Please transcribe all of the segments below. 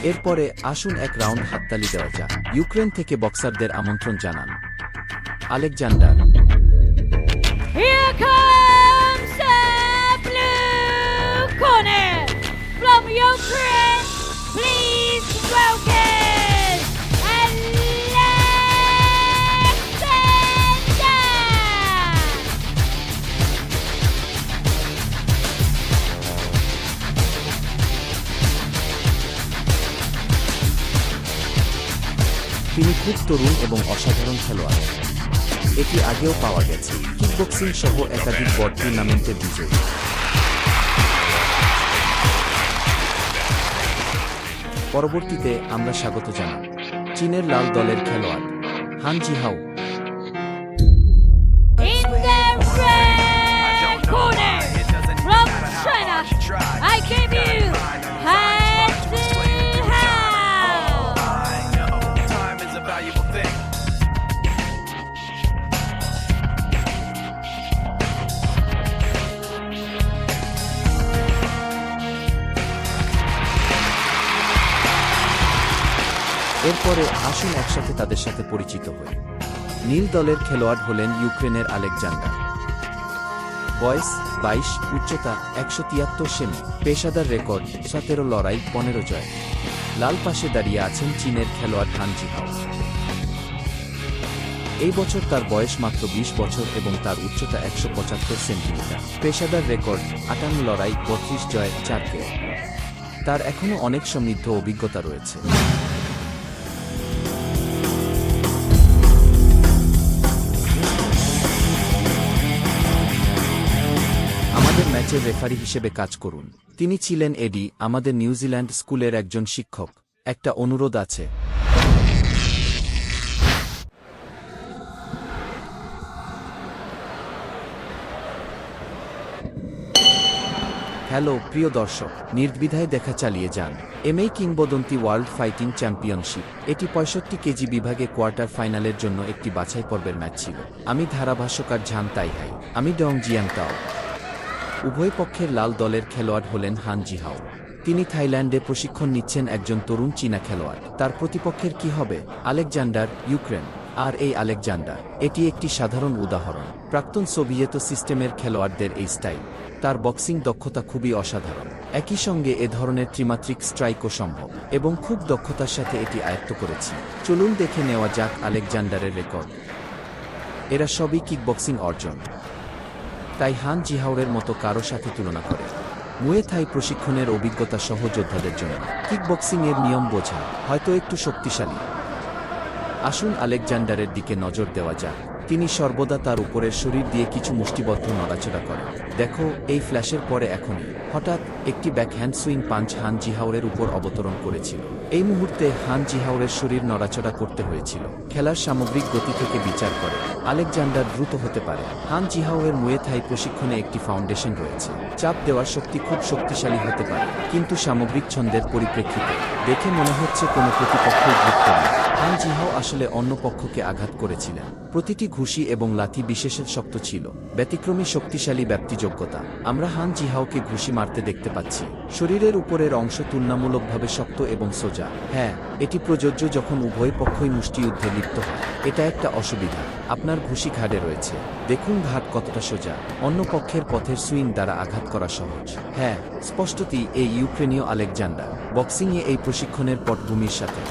এরপরে আসুন এক রাউন্ড হাততালি দেওয়া যাক। ইউক্রেন থেকে বক্সারদের আমন্ত্রণ জানান Alexander. Here comes the blue corner from Ukraine. Please welcome তিনি খুব তরুণ এবং অসাধারণ খেলোয়াড়। এটি আগেও পাওয়া গেছে। কিকবক্সিং সহ একাধিক বড় টুর্নামেন্টের বিজয়ী। পরবর্তীতে আমরা স্বাগত জানাই চীনের লাল দলের খেলোয়াড় হান জিহাও। in the red corner from China. I give you Han Zihao. Time is a valuable thing. এরপরে আসুন একসাথে তাদের সাথে পরিচিত হই। নীল দলের খেলোয়াড় হলেন ইউক্রেনের আলেকজান্ডার। বয়স 22, উচ্চতা 173 সেমি, পেশাদার রেকর্ড 17 লড়াই 15 জয়। লাল পাশে দাঁড়িয়ে আছেন চীনের খেলোয়াড় হান জিহাও। এই বছর তার বয়স মাত্র 20 বছর এবং তার উচ্চতা 175 সেন্টিমিটার। পেশাদার রেকর্ড 58 লড়াই 32 জয় 4 কে। তার এখনও অনেক সমৃদ্ধ অভিজ্ঞতা রয়েছে। আমাদের ম্যাচের রেফারি হিসেবে কাজ করুন। তিনি ছিলেন এডি, আমাদের নিউজিল্যান্ড স্কুলের একজন শিক্ষক। একটা অনুরোধ আছে। হ্যালো প্রিয় দর্শক, নির্দ্বিধায় দেখা চালিয়ে যান। এমএ কিংবদন্তি ওয়ার্ল্ড ফাইটিং চ্যাম্পিয়নশিপ। এটি 65 কেজি বিভাগে কোয়ার্টার ফাইনালের জন্য একটি বাছাই পর্বের ম্যাচ ছিল। আমি ধারাভাষ্যকার ঝাং তাইহাই। আমি ডং জিয়াংতাও। উভয় পক্ষের লাল দলের খেলোয়াড় হলেন হান জিহাও। তিনি থাইল্যান্ডে প্রশিক্ষণ নিচ্ছেন একজন তরুণ চীনা খেলোয়াড়। তার প্রতিপক্ষের কি হবে? Alexander, Ukraine. আর এই আলেকজান্ডার, এটি একটি সাধারণ উদাহরণ। প্রাক্তন সোভিয়েত সিস্টেমের খেলোয়াড়দের এই স্টাইল। তার বক্সিং দক্ষতা খুবই অসাধারণ। একই সঙ্গে এ ধরনের ত্রিমাত্রিক স্ট্রাইকও সম্ভব এবং খুব দক্ষতার সাথে এটি আয়ত্ত করেছে। চলুন দেখে নেওয়া যাক আলেকজান্ডারের রেকর্ড। এরা সবই কিকবক্সিং অর্জন। তাই হান জিহাওয়ের মতো কারো সাথে তুলনা করে মুয়ে থাই প্রশিক্ষণের অভিজ্ঞতা সহ যোদ্ধাদের জন্য কিকবক্সিংয়ের নিয়ম বোঝা হয়তো একটু শক্তিশালী। আসুন আলেকজান্ডারের দিকে নজর দেওয়া যাক। তিনি সর্বদা তার উপরের শরীর দিয়ে কিছু মুষ্টিবদ্ধ নড়াচড়া করেন। দেখো, এই ফ্ল্যাশের পরে এখনই হঠাৎ একটি ব্যাকহ্যান্ড সুইং পাঞ্চ হান জিহাওয়ের উপর অবতরণ করেছিল। এই মুহূর্তে হান জিহাওয়ের শরীর নড়াচড়া করতে হয়েছিল। খেলার সামগ্রিক গতি থেকে বিচার করে আলেকজান্ডার দ্রুত হতে পারে। হান জিহাওয়ের মুয়ে থাই প্রশিক্ষণে একটি ফাউন্ডেশন রয়েছে। চাপ দেওয়ার শক্তি খুব শক্তিশালী হতে পারে, কিন্তু সামগ্রিক ছন্দের পরিপ্রেক্ষিতে দেখে মনে হচ্ছে কোনো প্রতিপক্ষই যুক্ত নেই। হান জিহাও আসলে অন্য পক্ষকে আঘাত করেছিলেন। প্রতিটি ঘুষি এবং লাথি বিশেষ শক্ত ছিল। ব্যতিক্রমী শক্তিশালী ব্যাপ্তিযোগ্যতা। আমরা হান জিহাওকে ঘুষি মারতে দেখতে পাচ্ছি। শরীরের উপরের অংশ তুলনামূলকভাবে শক্ত এবং সোজা। হ্যাঁ, এটি প্রযোজ্য যখন উভয় পক্ষই মুষ্টিযুদ্ধে লিপ্ত হয়। এটা একটা অসুবিধা। আপনার ঘুষি ঘাড়ে রয়েছে। দেখুন ঘাট কতটা সোজা। অন্য পক্ষের পথের সুইং দ্বারা আঘাত করা সহজ। হ্যাঁ, স্পষ্টতই এই ইউক্রেনীয় আলেকজান্ডার বক্সিংয়ে এই প্রশিক্ষণের পটভূমির সাথে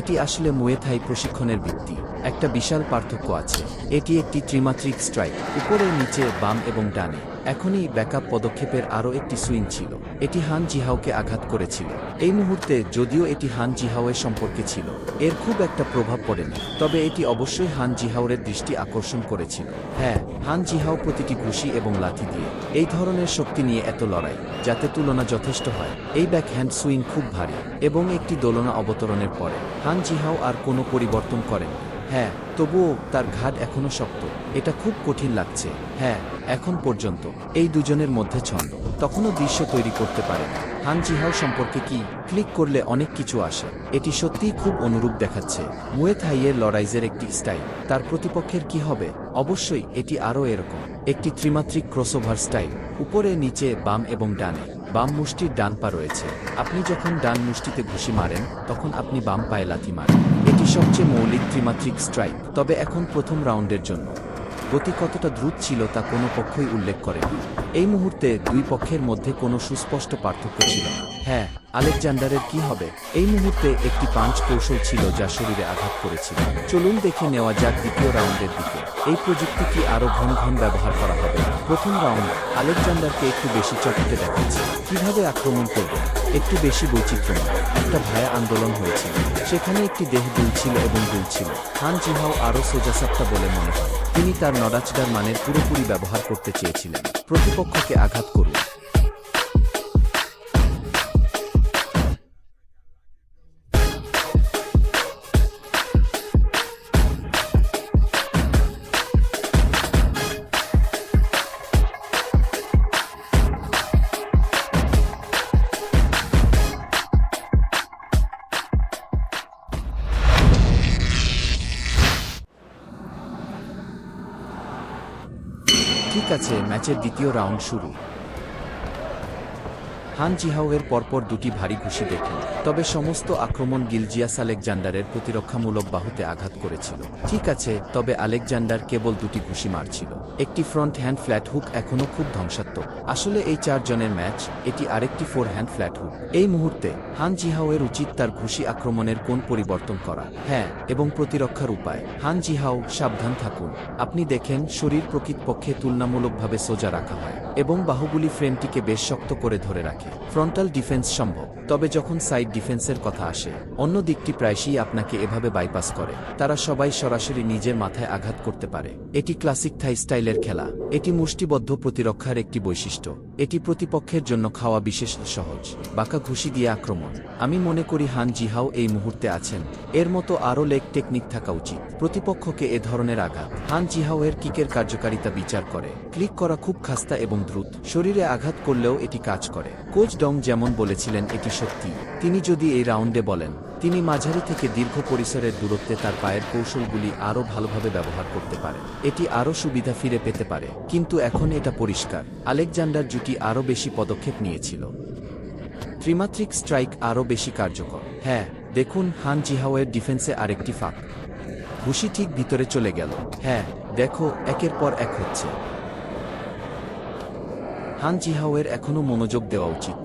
এটি আসলে মুয়ে থাই প্রশিক্ষণের ভিত্তি। একটা বিশাল পার্থক্য আছে। এটি একটি ত্রিমাত্রিক স্ট্রাইক, উপরে, নিচে, বাম এবং ডানে। এখনই ব্যাকআপ পদক্ষেপের আরও একটি সুইং ছিল। এটি হান জিহাওকে আঘাত করেছিল। এই মুহূর্তে যদিও এটি হান জিহাওয়ের সম্পর্কে ছিল, এর খুব একটা প্রভাব পড়েনি, তবে এটি অবশ্যই হান জিহাওয়ের দৃষ্টি আকর্ষণ করেছিল। হ্যাঁ, হান জিহাও প্রতিটি ঘুষি এবং লাথি দিয়ে এই ধরনের শক্তি নিয়ে এত লড়াই, যাতে তুলনা যথেষ্ট হয়। এই ব্যাকহ্যান্ড সুইং খুব ভারী এবং একটি দোলনা অবতরণের পরে হান জিহাও আর কোনো পরিবর্তন করেন। হ্যাঁ, তবুও তার ঘাট এখনো শক্ত। এটা খুব কঠিন লাগছে। হ্যাঁ, এখন পর্যন্ত এই দুজনের মধ্যে ছন্দ তখনও দৃশ্য তৈরি করতে পারে না। হান জিহাও সম্পর্কে কি ক্লিক করলে অনেক কিছু আসে। এটি সত্যিই খুব অনুরূপ দেখাচ্ছে মুয়ে থাইয়ের লড়াইজের একটি স্টাইল। তার প্রতিপক্ষের কি হবে? অবশ্যই এটি আরও এরকম একটি ত্রিমাত্রিক ক্রসওভার স্টাইল, উপরে, নিচে, বাম এবং ডানে। বাম মুষ্টির ডান পা রয়েছে। আপনি যখন ডান মুষ্টিতে ঘুষি মারেন তখন আপনি বাম পায়ে লাথি মারেন। এটি সবচেয়ে মৌলিক ত্রিমাত্রিক স্ট্রাইক। তবে এখন প্রথম রাউন্ডের জন্য গতি কতটা দ্রুত ছিল তা কোনো পক্ষই উল্লেখ করেনি। এই মুহূর্তে দুই পক্ষের মধ্যে কোনো সুস্পষ্ট পার্থক্য ছিল না। হ্যাঁ, আলেকজান্ডারের কি হবে? এই মুহূর্তে একটি পাঞ্চ কৌশল ছিল যা শরীরে আঘাত করেছিল। চলুন দেখে নেওয়া যাক দ্বিতীয় রাউন্ডের দিকে। এই প্রযুক্তি কি আরও ঘন ঘন ব্যবহার করা হবে? প্রথম রাউন্ড আলেকজান্ডারকে একটু বেশি চটকে দেখাচ্ছে। কিভাবে আক্রমণ করবে? একটু বেশি বৈচিত্র্যময়। একটা ভায়া আন্দোলন হয়েছিল, সেখানে একটি দেহ দুলছিল এবং দুলছিল। হান জিহাও আরও সোজাসাপ্টা বলে মনে হয়। তিনি তার নড়াচড়ার মানের পুরোপুরি ব্যবহার করতে চেয়েছিলেন। প্রতিপক্ষকে আঘাত করুন। ঠিক আছে, ম্যাচের দ্বিতীয় রাউন্ড শুরু। হান জিহাওয়ের পরপর দুটি ভারী ঘুষি দেখল, তবে সমস্ত আক্রমণ গিলজিয়াস আলেকজান্ডারের প্রতিরক্ষামূলক বাহুতে আঘাত করেছিল। ঠিক আছে, তবে আলেকজান্ডার কেবল দুটি ঘুষি মারছিল। একটি ফ্রন্ট হ্যান্ড ফ্ল্যাট হুক এখনও খুব ধ্বংসাত্মক। আসলে এই 4 জনের ম্যাচ, এটি আরেকটি 4 হ্যান্ড ফ্ল্যাট হুক। এই মুহূর্তে হান জিহাওয়ের উচিত তার ঘুষি আক্রমণের কোন পরিবর্তন করা। হ্যাঁ, এবং প্রতিরক্ষার উপায়। হান জিহাও, সাবধান থাকুন। আপনি দেখেন শরীর প্রকৃতপক্ষে তুলনামূলকভাবে সোজা রাখা হয় এবং বাহুগুলি ফ্রেমটিকে বেশ শক্ত করে ধরে রাখে। ফ্রন্টাল ডিফেন্স সম্ভব, তবে যখন সাইড ডিফেন্সের কথা আসে অন্য দিকটি প্রায়শই আপনাকে এভাবে বাইপাস করে। তারা সবাই সরাসরি নিজের মাথায় আঘাত করতে পারে। এটি ক্লাসিক থাই স্টাইলের খেলা। এটি মুষ্টিবদ্ধ প্রতিরক্ষার একটি বৈশিষ্ট্য। এটি প্রতিপক্ষের জন্য খাওয়া বিশেষ সহজ। বাঁকা ঘুষি দিয়ে আক্রমণ। আমি মনে করি হান জিহাও এই মুহূর্তে আছেন। এর মতো আরও লেগ টেকনিক থাকা উচিত। প্রতিপক্ষকে এ ধরনের আঘাত হান জিহাও এর কিকের কার্যকারিতা বিচার করে। ক্লিক করা খুব খাস্তা এবং দ্রুত। শরীরে আঘাত করলেও এটি কাজ করে। কোচ ডং যেমন বলেছিলেন এটি সত্যি। তিনি যদি এই রাউন্ডে বলেন, তিনি মাঝারি থেকে দীর্ঘ পরিসরের দূরত্বে তার পায়ের কৌশলগুলি আরও ভালোভাবে ব্যবহার করতে পারে। এটি আরও সুবিধা ফিরে পেতে পারে। কিন্তু এখন এটা পরিষ্কার, আলেকজান্ডার জুটি আরও বেশি পদক্ষেপ নিয়েছিল। ত্রিমাত্রিক স্ট্রাইক আরও বেশি কার্যকর। হ্যাঁ, দেখুন হান জিহাওয়ের ডিফেন্সে আরেকটি ফাঁক। ঘুষি ঠিক ভিতরে চলে গেল। হ্যাঁ, দেখো, একের পর এক হচ্ছে। হান জিহাওয়ের এখনও মনোযোগ দেওয়া উচিত।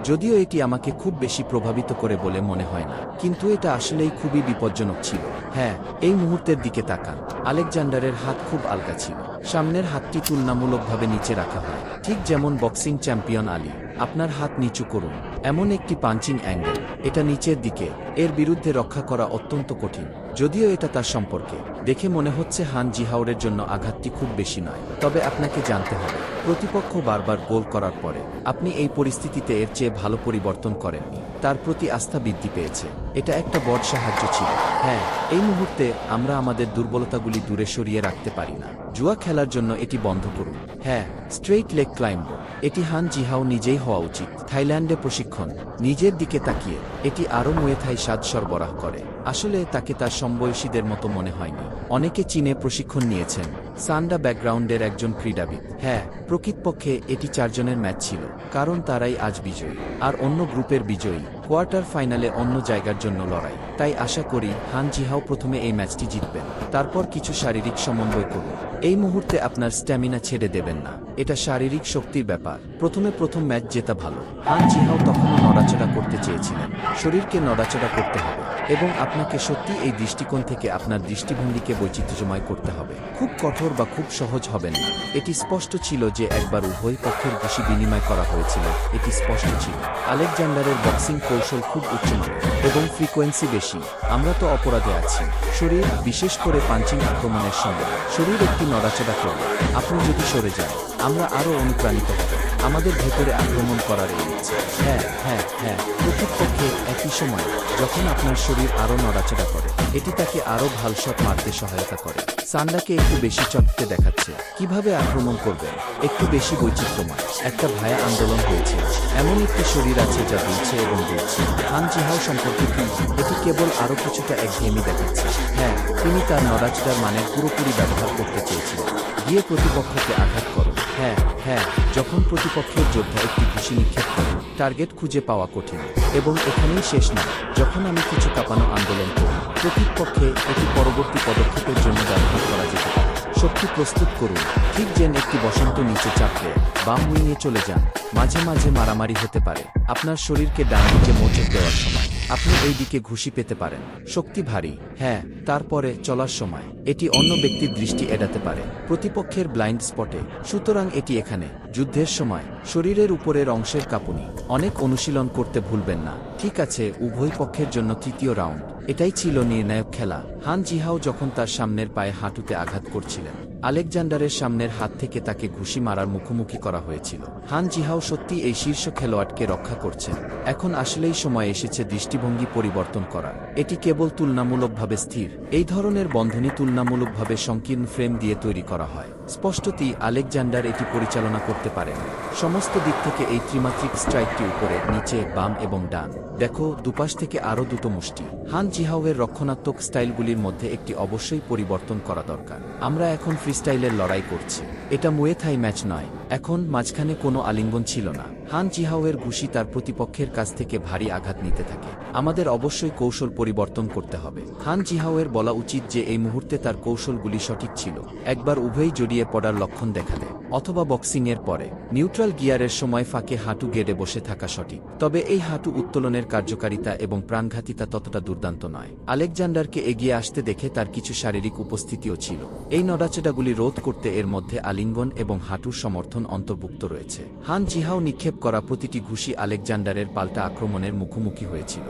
যদিও এটি আমাকে খুব বেশি প্রভাবিত করে বলে মনে হয় না, কিন্তু এটা আসলেই খুবই বিপজ্জনক ছিল। হ্যাঁ, এই মুহূর্তের দিকে তাকান। আলেকজান্ডারের হাত খুব আলগা ছিল। সামনের হাতটি তুলনামূলকভাবে নিচে রাখা হয়, ঠিক যেমন বক্সিং চ্যাম্পিয়ন আলী। আপনার হাত নিচু করুন। এমন একটি পাঞ্চিং অ্যাঙ্গেল, এটা নিচের দিকে। এর বিরুদ্ধে রক্ষা করা অত্যন্ত কঠিন। যদিও এটা তার সম্পর্কে দেখে মনে হচ্ছে হান জিহাওয়ের জন্য আঘাতটি খুব বেশি নয়, তবে আপনাকে জানতে হবে প্রতিপক্ষ বারবার গোল করার পরে আপনি এই পরিস্থিতিতে এর চেয়ে ভালো পরিবর্তন করেননি। তার প্রতি আস্থা বৃদ্ধি পেয়েছে। এটা একটা বড় সাহায্য ছিল। হ্যাঁ, এই মুহূর্তে আমরা আমাদের দুর্বলতাগুলি দূরে সরিয়ে রাখতে পারি না। জুয়া খেলার জন্য এটি বন্ধ করুন। হ্যাঁ, স্ট্রেইট লেগ ক্লাইম্ব। এটি হান জিহাও নিজেই হওয়া উচিত। থাইল্যান্ডে প্রশিক্ষণ। নিজের দিকে তাকিয়ে এটি আরও মুয়ে থাই স্বাদ সরবরাহ করে। আসলে তাকে তার সমবয়সীদের মতো মনে হয়নি। অনেকে চীনে প্রশিক্ষণ নিয়েছেন। সান্ডা ব্যাকগ্রাউন্ডের একজন ক্রীড়াবিদ। হ্যাঁ, প্রকৃতপক্ষে এটি 4 জনের ম্যাচ ছিল, কারণ তারাই আজ বিজয়ী আর অন্য গ্রুপের বিজয়ী। কোয়ার্টার ফাইনালে অন্য জায়গার জন্য লড়াই। তাই আশা করি হান জিহাও প্রথমে এই ম্যাচটি জিতবেন। তারপর কিছু শারীরিক সমন্বয় করুন। এই মুহূর্তে আপনার স্ট্যামিনা ছেড়ে দেবেন না। এটা শারীরিক শক্তির ব্যাপার। প্রথম ম্যাচ জেতা ভালো। হান জিহাও তখনও নড়াচড়া করতে চেয়েছিলেন। শরীরকে নড়াচড়া করতে হবে এবং আপনাকে সত্যি এই দৃষ্টিকোণ থেকে আপনার দৃষ্টিভঙ্গিকে বৈচিত্র্যময় করতে হবে। খুব কঠোর বা খুব সহজ হবেন না। এটি স্পষ্ট ছিল যে একবার উভয় পক্ষের ঘুষি বিনিময় করা হয়েছিল। এটি স্পষ্ট ছিল আলেকজান্ডারের বক্সিং কৌশল খুব উচ্চমানের এবং ফ্রিকোয়েন্সি বেশি। আমরা তো অপরাধে আছি। শরীর, বিশেষ করে পাঞ্চিং আক্রমণের সময় শরীর একটি নড়াচড়া করবে। আপনি যদি সরে যান, আমরা আরও অনুপ্রাণিত হব আমাদের ভেতরে আক্রমণ করার এই ইচ্ছে। হ্যাঁ হ্যাঁ হ্যাঁ, প্রকৃতপক্ষে একই সময় যখন আপনার শরীর আরও নড়াচড়া করে, এটি তাকে আরও ভাল শট মারতে সহায়তা করে। সান্ডাকে একটু বেশি চটকে দেখাচ্ছে। কিভাবে আক্রমণ করবেন? একটু বেশি বৈচিত্র্যময়। একটা ভায়া আন্দোলন হয়েছে। এমন একটি শরীর আছে যা দুলছে এবং দুলছে। হান জিহাও সম্পর্কে কি? এটি কেবল আরও কিছুটা একঘেয়েমি দেখাচ্ছে। হ্যাঁ, তিনি তার নড়াচড়ার মানের পুরোপুরি ব্যবহার করতে চেয়েছিলেন। গিয়ে প্রতিপক্ষকে আঘাত করো। হ্যাঁ হ্যাঁ, যখন প্রতিপক্ষের যোদ্ধা একটি ঘুষি নিক্ষেপ করে, টার্গেট খুঁজে পাওয়া কঠিন। এবং এখানেই শেষ নয়, যখন আমি কিছু কাঁপানো আন্দোলন করি, প্রতিপক্ষে এটি পরবর্তী পদক্ষেপের জন্য ব্যবহার করা যেতে পারে। শক্তি প্রস্তুত করুন, ঠিক যেন একটি বসন্ত নিচে চাপলে বাম উইংয়ে চলে যান। মাঝে মাঝে মারামারি হতে পারে, আপনার শরীরকে ডান দিকে মোচড় দেওয়ার সময় আপনি এই দিকে ঘুষি পেতে পারেন। শক্তি ভারী, হ্যাঁ, তারপরে চলার সময় এটি অন্য ব্যক্তির দৃষ্টি এড়াতে পারে, প্রতিপক্ষের ব্লাইন্ড স্পটে। সুতরাং এটি এখানে যুদ্ধের সময় শরীরের উপরের অংশের কাঁপুনি অনেক অনুশীলন করতে ভুলবেন না। ঠিক আছে, উভয় পক্ষের জন্য তৃতীয় রাউন্ড। এটাই ছিল নির্ণায়ক খেলা। হান জিহাও যখন তার সামনের পায়ে হাঁটুতে আঘাত করছিলেন, আলেকজান্ডারের সামনের হাত থেকে তাকে ঘুষি মারার মুখোমুখি করা হয়েছিল। হান জিহাও সত্যি এই শীর্ষ খেলোয়াড়কে রক্ষা করছেন। এখন আসলেই সময় এসেছে দৃষ্টিভঙ্গি পরিবর্তন করার। এটি কেবল তুলনামূলকভাবে স্থির। এই ধরনের বন্ধনী তুলনামূলকভাবে সংকীর্ণ ফ্রেম দিয়ে তৈরি করা হয়। স্পষ্টতই আলেকজান্ডার এটি পরিচালনা করতে পারেন সমস্ত দিক থেকে। এই ত্রিমাত্রিক স্ট্রাইকটি উপরে, নিচে, বাম এবং ডান। দেখো, দুপাশ থেকে আরও দুটো মুষ্টি। হান জিহাওয়ের রক্ষণাত্মক স্টাইলগুলির মধ্যে একটি অবশ্যই পরিবর্তন করা দরকার। আমরা এখন ফ্রিস্টাইলের লড়াই করছি, এটা মুয়ে থাই ম্যাচ নয়। এখন মাঝখানে কোনো আলিঙ্গন ছিল না। হান জিহাওয়ের ঘুষি তার প্রতিপক্ষের কাছ থেকে ভারী আঘাত নিতে থাকে। আমাদের অবশ্যই কৌশল পরিবর্তন করতে হবে। হান জিহাওয়ের বলা উচিত যে এই মুহূর্তে তার কৌশলগুলি সঠিক ছিল। একবার উভয়ই জড়িয়ে পড়ার লক্ষণ দেখালে, অথবা বক্সিংয়ের পরে নিউট্রাল গিয়ারের সময় ফাঁকে হাঁটু গেড়ে বসে থাকা সঠিক। তবে এই হাঁটু উত্তোলনের কার্যকারিতা এবং প্রাণঘাতিতা ততটা দুর্দান্ত নয়। আলেকজান্ডারকে এগিয়ে আসতে দেখে তার কিছু শারীরিক উপস্থিতিও ছিল। এই নড়াচড়াগুলি রোধ করতে এর মধ্যে আলিঙ্গন এবং হাঁটুর সমর্থন অন্তর্ভুক্ত রয়েছে। হান জিহাও নিক্ষেপ করা প্রতিটি ঘুষি আলেকজান্ডারের পাল্টা আক্রমণের মুখোমুখি হয়েছিল,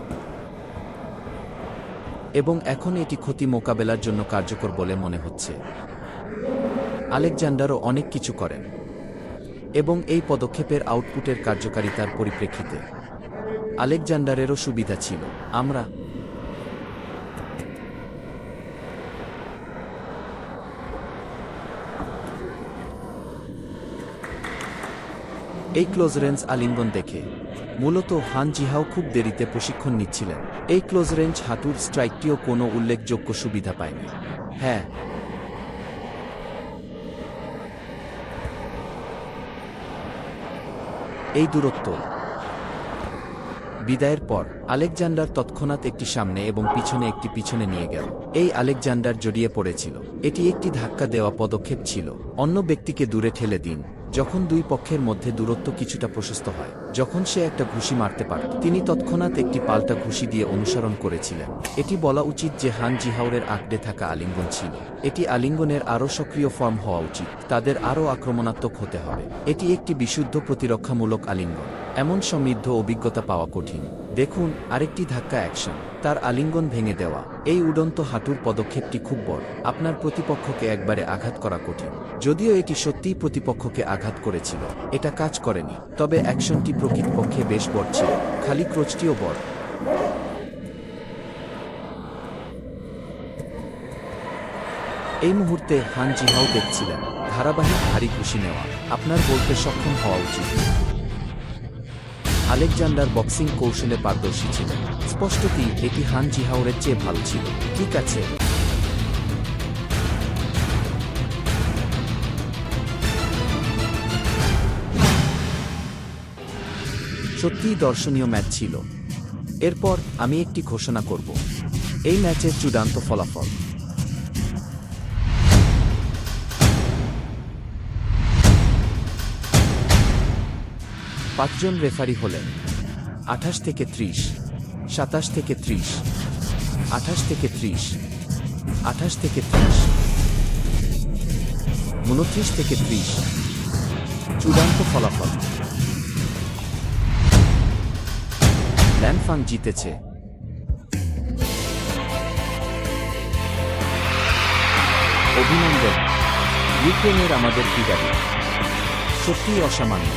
এবং এখন এটি ক্ষতি মোকাবেলার জন্য কার্যকর বলে মনে হচ্ছে। আলেকজান্ডারও অনেক কিছু করেন, এবং এই পদক্ষেপের আউটপুটের কার্যকারিতার পরিপ্রেক্ষিতে আলেকজান্ডারেরও সুবিধা ছিল। আমরা এই ক্লোজ রেঞ্জ আলিঙ্গন দেখে মূলত হান জিহাও খুব দেরিতে প্রশিক্ষণ নিচ্ছিলেন। এই ক্লোজ রেঞ্জ হাঁটুর স্ট্রাইকটিও কোনো উল্লেখযোগ্য সুবিধা পায়নি। হ্যাঁ, এই দূরত্ব বিদায়ের পর আলেকজান্ডার তৎক্ষণাৎ একটি সামনে এবং পিছনে একটি পিছনে নিয়ে গেল। এই আলেকজান্ডার জড়িয়ে পড়েছিল। এটি একটি ধাক্কা দেওয়া পদক্ষেপ ছিল। অন্য ব্যক্তিকে দূরে ঠেলে দিন। যখন দুই পক্ষের মধ্যে দূরত্ব কিছুটা প্রশস্ত হয়, যখন সে একটা ঘুষি মারতে পারত, তিনি তৎক্ষণাৎ একটি পাল্টা ঘুষি দিয়ে অনুসরণ করেছিলেন। এটি বলা উচিত যে হান জিহাওয়ের আঁকড়ে থাকা আলিঙ্গন ছিল। এটি আলিঙ্গনের আরও সক্রিয় ফর্ম হওয়া উচিত। তাদের আরও আক্রমণাত্মক হতে হবে। এটি একটি বিশুদ্ধ প্রতিরক্ষামূলক আলিঙ্গন। এমন সমৃদ্ধ অভিজ্ঞতা পাওয়া কঠিন। দেখুন, আরেকটি ধাক্কা অ্যাকশন, তার আলিঙ্গন ভেঙে দেওয়া। এই উড়ন্ত হাঁটুর পদক্ষেপটি খুব বড়। আপনার প্রতিপক্ষকে একবারে আঘাত করা কঠিন। যদিও এটি সত্যিই প্রতিপক্ষকে আঘাত করেছিল, এটা কাজ করেনি। তবে অ্যাকশনটি প্রকৃতপক্ষে বেশ বড় ছিল। খালি ক্রোচটিও বড়। এই মুহূর্তে হান জিহাও দেখছিলেন ধারাবাহিক ভারী ঘুষি নেওয়া। আপনার বলতে সক্ষম হওয়া উচিত। আলেকজান্ডার বক্সিং কৌশলে পারদর্শী ছিলেন। স্পষ্টতই এটি হান জিহাওয়ের চেয়ে ভালো ছিল। ঠিক আছে, সত্যিই দর্শনীয় ম্যাচ ছিল। এরপর আমি একটি ঘোষণা করব, এই ম্যাচের চূড়ান্ত ফলাফল। পাঁচজন রেফারি হলেন 28 থেকে 30, 27 থেকে 30, 28 থেকে 30, 28 থেকে 30, 29 থেকে 30। চূড়ান্ত ফলাফল, ল্যানফাং জিতেছে। অভিনন্দন, ইউক্রেনের আমাদের ক্রীড়াবিদ সত্যিই অসামান্য।